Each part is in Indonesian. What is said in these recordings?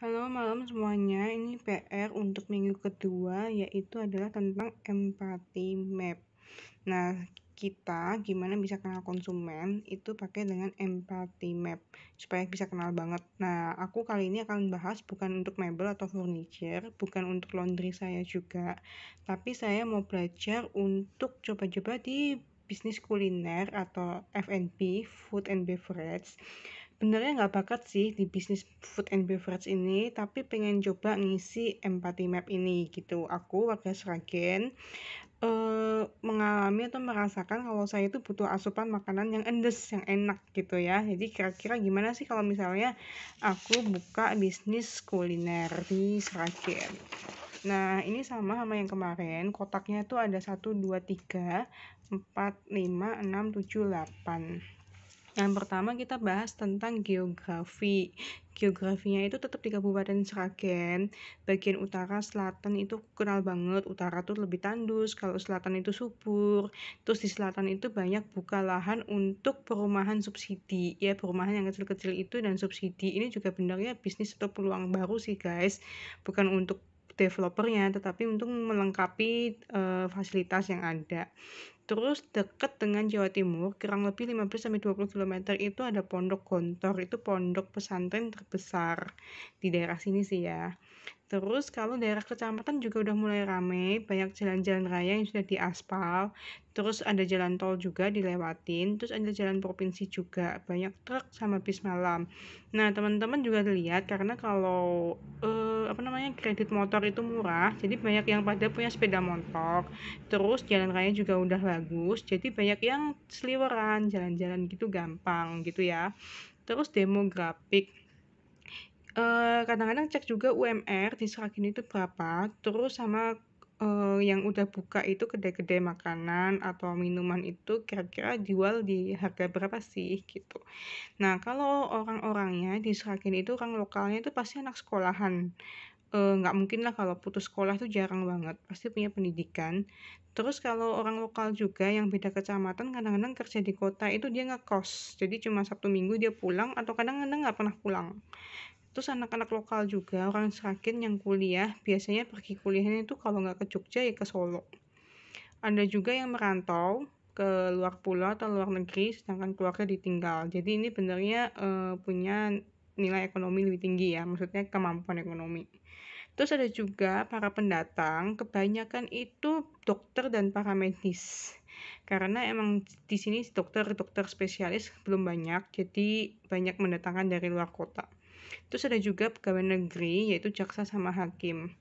Halo malam semuanya, ini PR untuk minggu kedua yaitu adalah tentang empathy map. Nah, kita gimana bisa kenal konsumen itu pakai dengan empathy map supaya bisa kenal banget. Nah, aku kali ini akan bahas bukan untuk mebel atau furniture, bukan untuk laundry saya juga, tapi saya mau belajar untuk coba-coba di bisnis kuliner atau F&B, food and beverage. Sebenarnya nggak bakat sih di bisnis food and beverage ini, tapi pengen coba ngisi empathy map ini gitu. Aku warga Sragen mengalami atau merasakan kalau saya itu butuh asupan makanan yang endes, yang enak gitu ya. Jadi kira-kira gimana sih kalau misalnya aku buka bisnis kuliner di Sragen. Nah, ini sama yang kemarin, kotaknya itu ada 1, 2, 3, 4, 5, 6, 7, 8. Yang pertama kita bahas tentang geografi. Geografinya itu tetap di Kabupaten Sragen. Bagian utara, selatan itu kenal banget. Utara tuh lebih tandus, kalau selatan itu subur. Terus di selatan itu banyak buka lahan untuk perumahan subsidi. Ya, perumahan yang kecil-kecil itu dan subsidi. Ini juga benarnya bisnis atau peluang baru sih guys. Bukan untuk developernya, tetapi untuk melengkapi fasilitas yang ada. Terus dekat dengan Jawa Timur, kurang lebih 15-20 km itu ada Pondok Gontor, itu pondok pesantren terbesar di daerah sini sih ya. Terus kalau daerah kecamatan juga udah mulai rame, banyak jalan-jalan raya yang sudah diaspal, terus ada jalan tol juga dilewatin, terus ada jalan provinsi juga, banyak truk sama bis malam. Nah, teman-teman juga lihat karena kalau kredit motor itu murah, jadi banyak yang pada punya sepeda motor. Terus jalan raya juga udah bagus, jadi banyak yang seliweran, jalan-jalan gitu gampang gitu ya. Terus demografik, kadang-kadang cek juga UMR di Sragen itu berapa, terus sama yang udah buka itu kedai-kedai makanan atau minuman itu kira-kira jual di harga berapa sih gitu. Nah, kalau orang-orangnya di Sragen itu orang lokalnya itu pasti anak sekolahan. Nggak mungkin lah kalau putus sekolah tuh jarang banget, pasti punya pendidikan. Terus kalau orang lokal juga yang beda kecamatan kadang-kadang kerja di kota itu dia ngekos, jadi cuma Sabtu Minggu dia pulang atau kadang-kadang nggak pernah pulang. Terus anak-anak lokal juga, orang Sragen yang kuliah, biasanya pergi kuliahnya itu kalau nggak ke Jogja ya ke Solo. Ada juga yang merantau ke luar pulau atau luar negeri, sedangkan keluarga ditinggal. Jadi ini benernya punya nilai ekonomi lebih tinggi ya, maksudnya kemampuan ekonomi. Terus ada juga para pendatang, kebanyakan itu dokter dan paramedis. Karena emang di sini dokter spesialis belum banyak, jadi banyak mendatangkan dari luar kota. Terus ada juga pegawai negeri, yaitu jaksa sama hakim.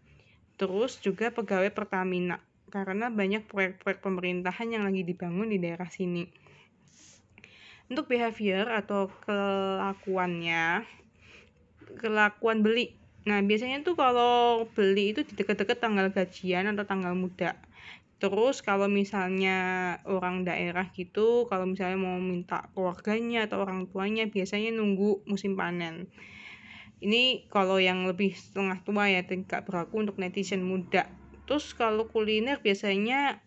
Terus juga pegawai Pertamina, karena banyak proyek-proyek pemerintahan yang lagi dibangun di daerah sini. Untuk behavior atau kelakuan beli. Nah, biasanya tuh kalau beli itu di deket-deket tanggal gajian atau tanggal muda. Terus kalau misalnya orang daerah gitu, kalau misalnya mau minta keluarganya atau orang tuanya, biasanya nunggu musim panen. Ini kalau yang lebih setengah tua ya, tidak berlaku untuk netizen muda. Terus kalau kuliner biasanya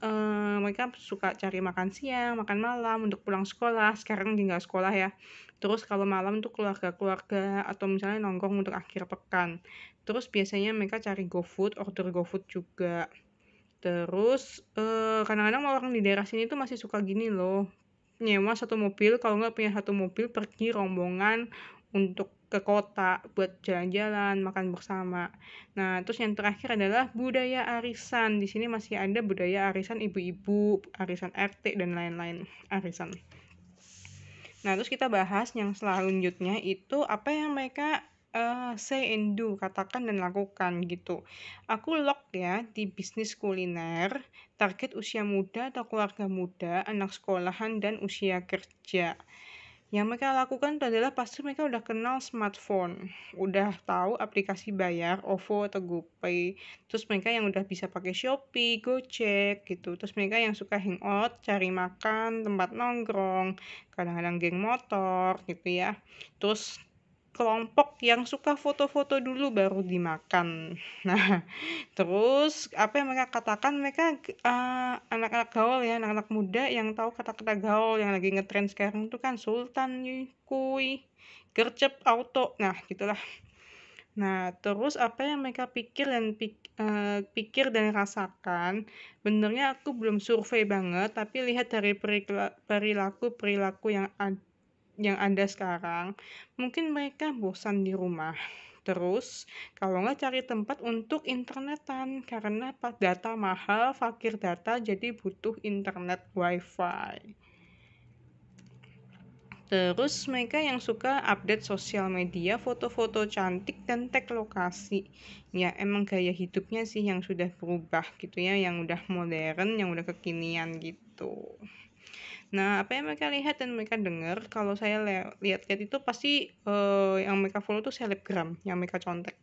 mereka suka cari makan siang, makan malam untuk pulang sekolah. Sekarang tinggal sekolah ya. Terus kalau malam untuk keluarga-keluarga atau misalnya nongkrong untuk akhir pekan. Terus biasanya mereka cari GoFood, order GoFood juga. Terus kadang-kadang orang di daerah sini tuh masih suka gini loh, nyewa satu mobil, kalau nggak punya satu mobil pergi rombongan untuk ke kota buat jalan-jalan, makan bersama. Nah, terus yang terakhir adalah budaya arisan. Di sini masih ada budaya arisan ibu-ibu, arisan RT dan lain-lain arisan. Nah, terus kita bahas yang selanjutnya itu apa yang mereka say and do, katakan dan lakukan gitu. Aku lock ya di bisnis kuliner, target usia muda atau keluarga muda, anak sekolahan dan usia kerja. Yang mereka lakukan itu adalah pasti mereka udah kenal smartphone, udah tahu aplikasi bayar, OVO atau GoPay. Terus mereka yang udah bisa pakai Shopee, Gojek gitu. Terus mereka yang suka hangout, cari makan, tempat nongkrong, kadang-kadang geng motor gitu ya. Terus kelompok yang suka foto-foto dulu baru dimakan. Nah, terus apa yang mereka katakan, mereka anak-anak gaul ya, anak-anak muda yang tahu kata-kata gaul yang lagi ngetren sekarang tuh kan sultan, kuy, gercep, auto. Nah, gitulah. Nah, terus apa yang mereka pikir dan rasakan, benernya aku belum survei banget, tapi lihat dari perilaku-perilaku yang ada sekarang, mungkin mereka bosan di rumah. Terus, kalau nggak cari tempat untuk internetan, karena data mahal, fakir data, jadi butuh internet wifi. Terus mereka yang suka update sosial media, foto-foto cantik dan tag lokasi. Ya emang gaya hidupnya sih yang sudah berubah gitu ya, yang udah modern, yang udah kekinian gitu. Nah, apa yang mereka lihat dan mereka dengar, kalau saya lihat-lihat itu pasti yang mereka follow tuh selebgram, yang mereka contek.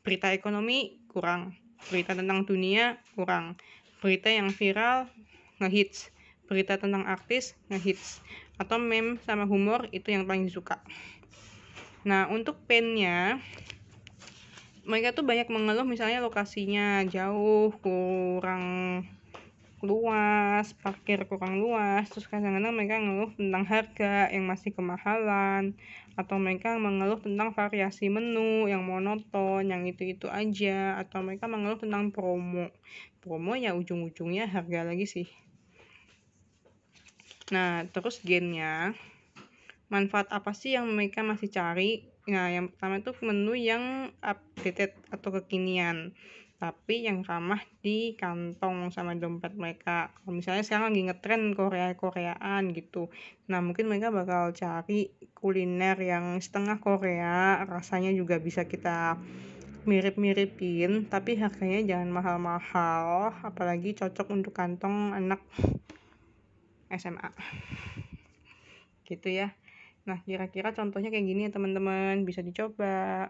Berita ekonomi kurang, berita tentang dunia kurang, berita yang viral ngehits, berita tentang artis ngehits, atau meme sama humor itu yang paling suka. Nah, untuk pennya, mereka tuh banyak mengeluh misalnya lokasinya jauh, kurang luas, parkir kurang luas, terus kadang-kadang mereka ngeluh tentang harga yang masih kemahalan, atau mereka mengeluh tentang variasi menu yang monoton, yang itu-itu aja, atau mereka mengeluh tentang promo ya ujung-ujungnya harga lagi sih. Nah, terus gennya, manfaat apa sih yang mereka masih cari? Nah, yang pertama itu menu yang updated atau kekinian, tapi yang ramah di kantong sama dompet mereka. Kalau misalnya sekarang lagi ngetren Korea-Koreaan gitu, nah mungkin mereka bakal cari kuliner yang setengah Korea, rasanya juga bisa kita mirip-miripin, tapi harganya jangan mahal-mahal, apalagi cocok untuk kantong anak SMA. Gitu ya. Nah, kira-kira contohnya kayak gini ya teman-teman, bisa dicoba.